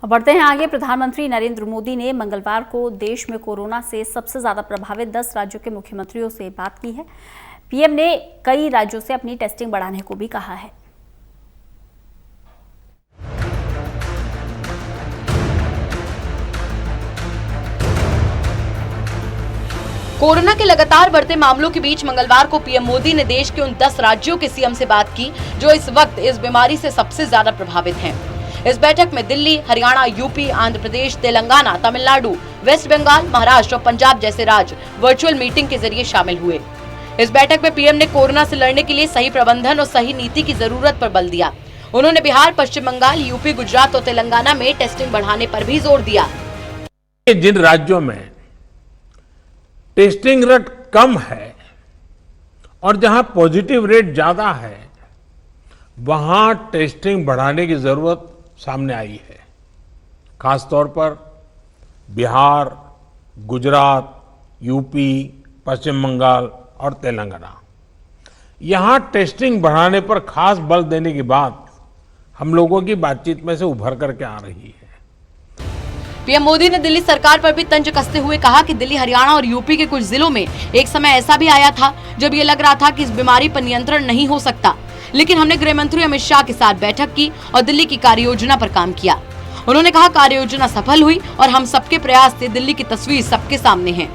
बढ़ते हैं आगे। प्रधानमंत्री नरेंद्र मोदी ने मंगलवार को देश में कोरोना से सबसे ज्यादा प्रभावित 10 राज्यों के मुख्यमंत्रियों से बात की है। पीएम ने कई राज्यों से अपनी टेस्टिंग बढ़ाने को भी कहा है। कोरोना के लगातार बढ़ते मामलों के बीच मंगलवार को पीएम मोदी ने देश के उन 10 राज्यों के सीएम से बात की जो इस वक्त इस बीमारी से सबसे ज्यादा प्रभावित हैं। इस बैठक में दिल्ली, हरियाणा, यूपी, आंध्र प्रदेश, तेलंगाना, तमिलनाडु, वेस्ट बंगाल, महाराष्ट्र और पंजाब जैसे राज्य वर्चुअल मीटिंग के जरिए शामिल हुए। इस बैठक में पीएम ने कोरोना से लड़ने के लिए सही प्रबंधन और सही नीति की जरूरत पर बल दिया। उन्होंने बिहार, पश्चिम बंगाल, यूपी, गुजरात और तेलंगाना में टेस्टिंग बढ़ाने पर भी जोर दिया। जिन राज्यों में टेस्टिंग रेट कम है और जहां पॉजिटिव रेट ज्यादा है, वहां टेस्टिंग बढ़ाने की जरूरत सामने आई है। खासतौर पर बिहार, गुजरात, यूपी, पश्चिम बंगाल और तेलंगाना, यहां टेस्टिंग बढ़ाने पर खास बल देने की बात हम लोगों की बातचीत में से उभर करके आ रही है। पीएम मोदी ने दिल्ली सरकार पर भी तंज कसते हुए कहा कि दिल्ली, हरियाणा और यूपी के कुछ जिलों में एक समय ऐसा भी आया था जब ये लग रहा था कि इस बीमारी पर नियंत्रण नहीं हो सकता, लेकिन हमने गृह मंत्री अमित शाह के साथ बैठक की और दिल्ली की कार्य योजना पर काम किया। उन्होंने कहा कार्य योजना सफल हुई और हम सबके प्रयास से दिल्ली की तस्वीर सबके सामने है।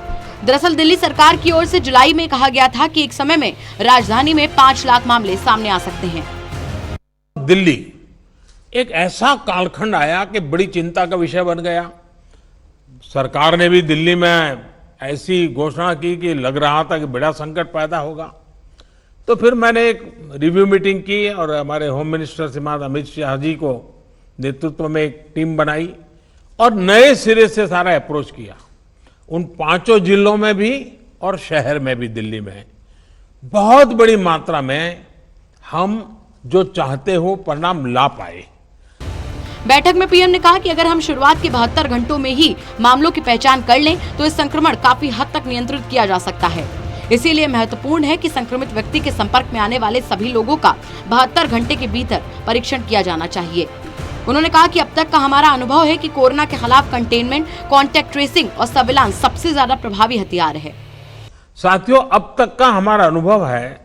दरअसल दिल्ली सरकार की ओर से जुलाई में कहा गया था कि एक समय में राजधानी में 5 लाख मामले सामने आ सकते हैं। दिल्ली एक ऐसा कालखंड आया कि बड़ी चिंता का विषय बन गया। सरकार ने भी दिल्ली में ऐसी घोषणा की कि लग रहा था कि बड़ा संकट पैदा होगा। तो फिर मैंने एक रिव्यू मीटिंग की और हमारे होम मिनिस्टर श्रीमान अमित शाह जी को नेतृत्व में एक टीम बनाई और नए सिरे से सारा अप्रोच किया। उन 5 जिलों में भी और शहर में भी दिल्ली में बहुत बड़ी मात्रा में हम जो चाहते हो परिणाम ला पाए। बैठक में पीएम ने कहा कि अगर हम शुरुआत के 72 घंटों में ही मामलों की पहचान कर लें तो इस संक्रमण काफी हद तक नियंत्रित किया जा सकता है। इसीलिए महत्वपूर्ण है कि संक्रमित व्यक्ति के संपर्क में आने वाले सभी लोगों का 72 घंटे के भीतर परीक्षण किया जाना चाहिए। उन्होंने कहा कि अब तक का हमारा अनुभव है कि कोरोना के खिलाफ कंटेनमेंट, कॉन्टैक्ट ट्रेसिंग और सर्विलांस सबसे ज्यादा प्रभावी हथियार है। साथियों, अब तक का हमारा अनुभव है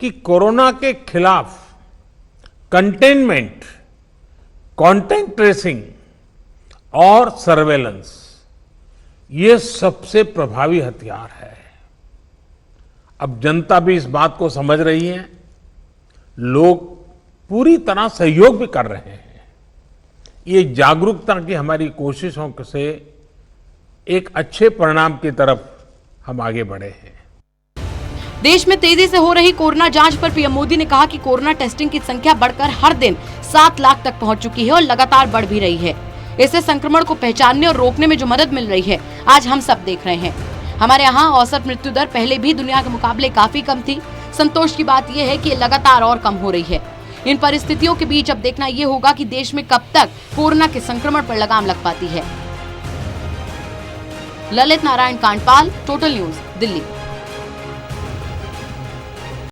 कि कोरोना के खिलाफ कंटेनमेंट, कॉन्टैक्ट ट्रेसिंग और सर्वेलेंस ये सबसे प्रभावी हथियार है। अब जनता भी इस बात को समझ रही है, लोग पूरी तरह सहयोग भी कर रहे हैं। ये जागरूकता की हमारी कोशिशों से एक अच्छे परिणाम की तरफ हम आगे बढ़े हैं। देश में तेजी से हो रही कोरोना जांच पर पीएम मोदी ने कहा कि कोरोना टेस्टिंग की संख्या बढ़कर हर दिन 7 लाख तक पहुंच चुकी है और लगातार बढ़ भी रही है। इससे संक्रमण को पहचानने और रोकने में जो मदद मिल रही है, आज हम सब देख रहे हैं। हमारे यहाँ औसत मृत्यु दर पहले भी दुनिया के मुकाबले काफी कम थी। संतोष की बात यह है कि ये लगातार और कम हो रही है। इन परिस्थितियों के बीच अब देखना ये होगा कि देश में कब तक कोरोना के संक्रमण पर लगाम लग पाती है। Lalit Narayan Kandpal, total news, Delhi.